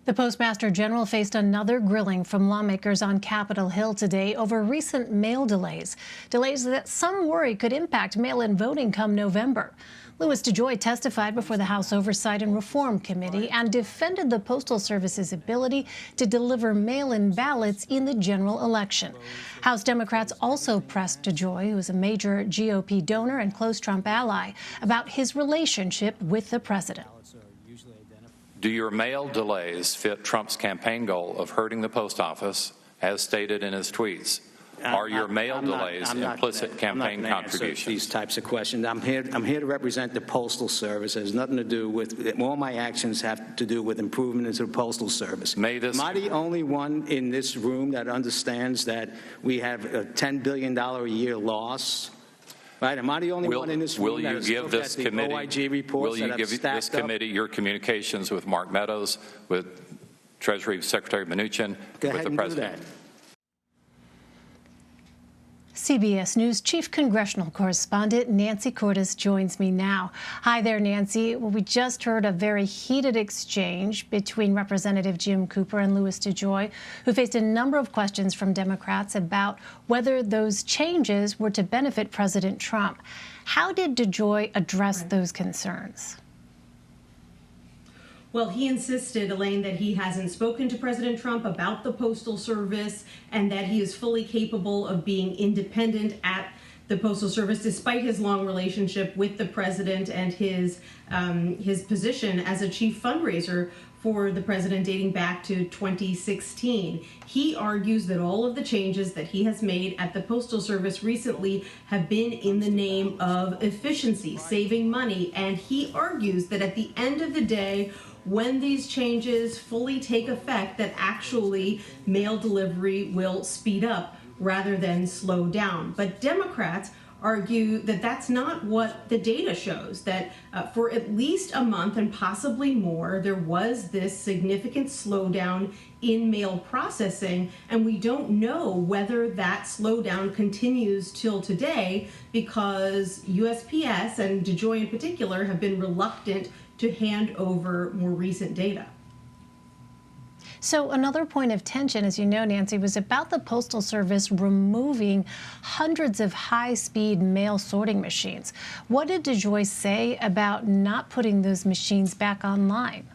The Postmaster General faced another grilling from lawmakers on Capitol Hill today over recent mail delays that some worry could impact mail-in voting come November. Louis DeJoy testified before the House Oversight and Reform Committee and defended the Postal Service's ability to deliver mail-in ballots in the general election. House Democrats also pressed DeJoy, who is a major GOP donor and close Trump ally, about his relationship with the president. Do your mail delays fit Trump's campaign goal of hurting the post office, as stated in his tweets? Are your mail delays implicit campaign contributions? These types of questions. I'm here to represent the Postal Service. It has nothing to do with, all my actions have to do with improvement into the Postal Service. Am I the only one in this room that understands that we have a $10 billion a year loss? Right, am I the only one in this room that has looked at the OIG reports that have stacked up? Will you give this committee your communications with Mark Meadows, with Treasury Secretary Mnuchin, with the President? CBS News Chief Congressional Correspondent Nancy Cordes joins me now. Hi there, Nancy. Well, we just heard a very heated exchange between Representative Jim Cooper and Louis DeJoy, who faced a number of questions from Democrats about whether those changes were to benefit President Trump. How did DeJoy address those concerns? Well, he insisted, Elaine, that he hasn't spoken to President Trump about the Postal Service and that he is fully capable of being independent at the Postal Service, despite his long relationship with the president and his position as a chief fundraiser for the president dating back to 2016. He argues that all of the changes that he has made at the Postal Service recently have been in the name of efficiency, saving money, and he argues that at the end of the day, when these changes fully take effect, that actually mail delivery will speed up rather than slow down. But Democrats argue that that's not what the data shows, that for at least a month and possibly more, there was this significant slowdown in mail processing, and we don't know whether that slowdown continues till today because USPS and DeJoy in particular have been reluctant to hand over more recent data. So another point of tension, as you know, Nancy, was about the Postal Service removing hundreds of high-speed mail sorting machines. What did DeJoy say about not putting those machines back online?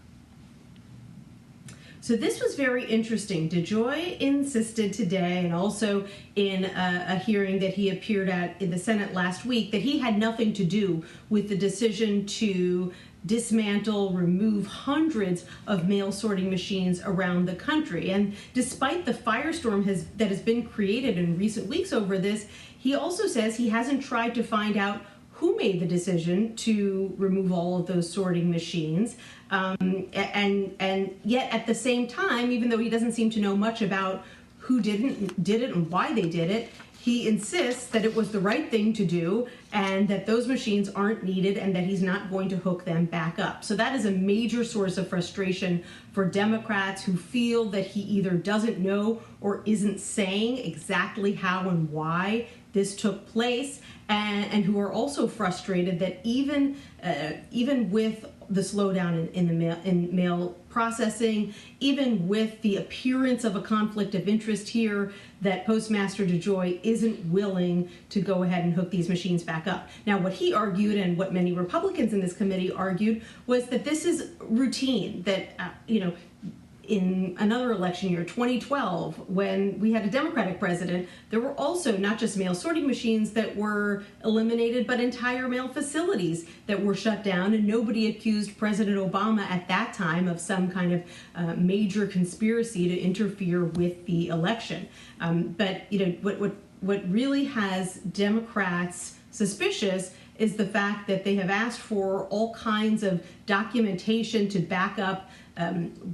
So this was very interesting. DeJoy insisted today, and also in a hearing that he appeared at in the Senate last week, that he had nothing to do with the decision to dismantle, remove hundreds of mail sorting machines around the country. And despite the firestorm that has been created in recent weeks over this, he also says he hasn't tried to find out who made the decision to remove all of those sorting machines. And yet at the same time, even though he doesn't seem to know much about who did it and why they did it, he insists that it was the right thing to do and that those machines aren't needed and that he's not going to hook them back up. So that is a major source of frustration for Democrats who feel that he either doesn't know or isn't saying exactly how and why this took place, and who are also frustrated that even with the slowdown in mail processing, even with the appearance of a conflict of interest here, that Postmaster DeJoy isn't willing to go ahead and hook these machines back up. Now, what he argued and what many Republicans in this committee argued was that this is routine, that, in another election year, 2012, when we had a Democratic president, there were also not just mail sorting machines that were eliminated, but entire mail facilities that were shut down, and nobody accused President Obama at that time of some kind of major conspiracy to interfere with the election. But what really has Democrats suspicious is the fact that they have asked for all kinds of documentation to back up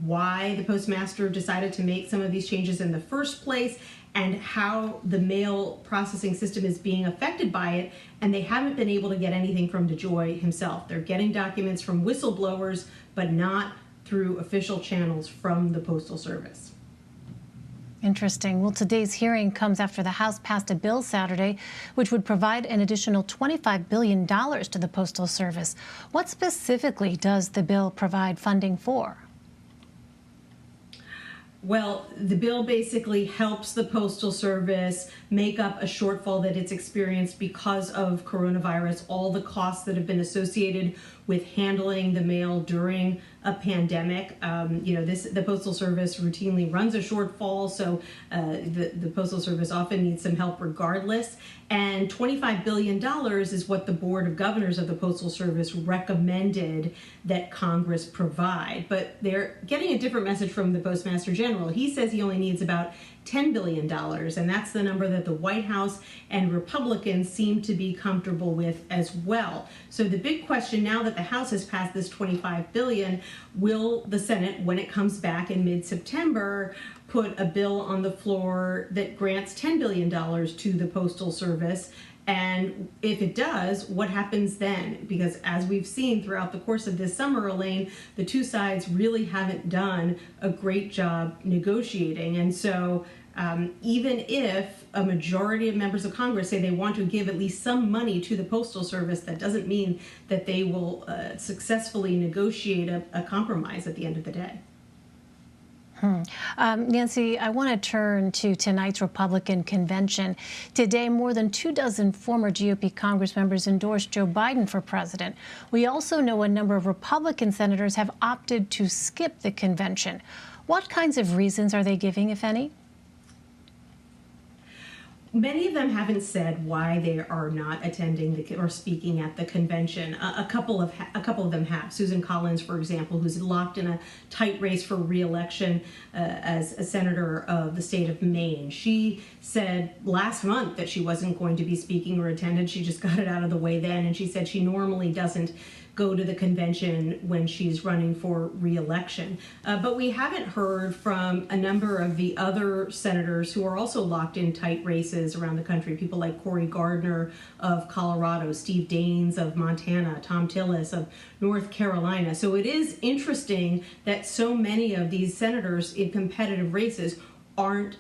why the postmaster decided to make some of these changes in the first place and how the mail processing system is being affected by it, and they haven't been able to get anything from DeJoy himself. They're getting documents from whistleblowers, but not through official channels from the Postal Service. Interesting. Well, today's hearing comes after the House passed a bill Saturday which would provide an additional $25 billion to the Postal Service. What specifically does the bill provide funding for? Well, the bill basically helps the Postal Service make up a shortfall that it's experienced because of coronavirus, all the costs that have been associated with handling the mail during a pandemic. The Postal Service routinely runs a shortfall, so the Postal Service often needs some help regardless. And $25 billion is what the Board of Governors of the Postal Service recommended that Congress provide. But they're getting a different message from the Postmaster General. He says he only needs about $10 billion, and that's the number that the White House and Republicans seem to be comfortable with as well. So the big question now that the House has passed this $25 billion, will the Senate, when it comes back in mid-September, put a bill on the floor that grants $10 billion to the Postal Service? And if it does, what happens then? Because as we've seen throughout the course of this summer, Elaine, the two sides really haven't done a great job negotiating. And so even if a majority of members of Congress say they want to give at least some money to the Postal Service, that doesn't mean that they will successfully negotiate a compromise at the end of the day. Nancy, I want to turn to tonight's Republican convention. Today, more than 24 former GOP Congress members endorsed Joe Biden for president. We also know a number of Republican senators have opted to skip the convention. What kinds of reasons are they giving, if any? Many of them haven't said why they are not attending or speaking at the convention. A couple of them have. Susan Collins, for example, who's locked in a tight race for re-election as a senator of the state of Maine. She said last month that she wasn't going to be speaking or attended. She just got it out of the way then, and she said she normally doesn't go to the convention when she's running for re-election. But we haven't heard from a number of the other senators who are also locked in tight races around the country, people like Cory Gardner of Colorado, Steve Daines of Montana, Tom Tillis of North Carolina. So it is interesting that so many of these senators in competitive races aren't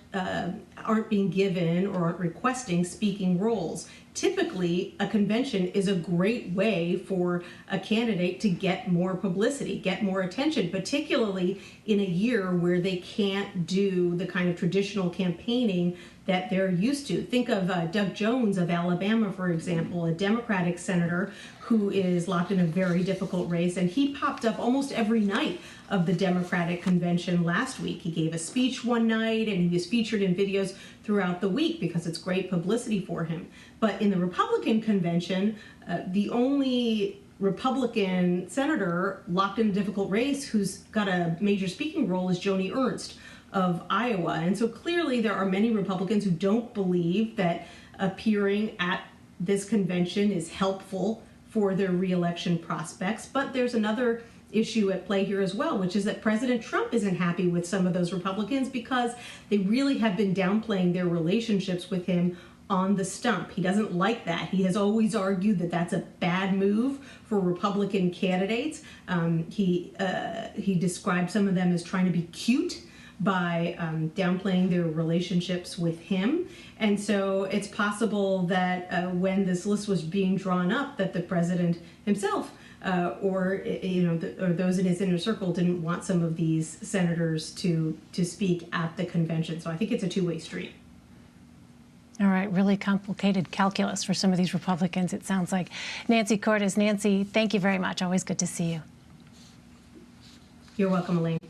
being given or aren't requesting speaking roles. Typically, a convention is a great way for a candidate to get more publicity, get more attention, particularly in a year where they can't do the kind of traditional campaigning that they're used to. Think of Doug Jones of Alabama, for example, a Democratic senator who is locked in a very difficult race, and he popped up almost every night of the Democratic convention last week. He gave a speech one night, and he was featured in videos throughout the week because it's great publicity for him. But in the Republican convention, the only Republican senator locked in a difficult race who's got a major speaking role is Joni Ernst of Iowa. And so clearly there are many Republicans who don't believe that appearing at this convention is helpful for their re-election prospects. But there's another issue at play here as well, which is that President Trump isn't happy with some of those Republicans because they really have been downplaying their relationships with him on the stump. He doesn't like that. He has always argued that that's a bad move for Republican candidates. He described some of them as trying to be cute by downplaying their relationships with him. And so it's possible that when this list was being drawn up, that the president himself or those in his inner circle didn't want some of these senators to speak at the convention. So I think it's a two-way street. All right, really complicated calculus for some of these Republicans, it sounds like. Nancy Cordes. Nancy, thank you very much. Always good to see you. You're welcome, Elaine.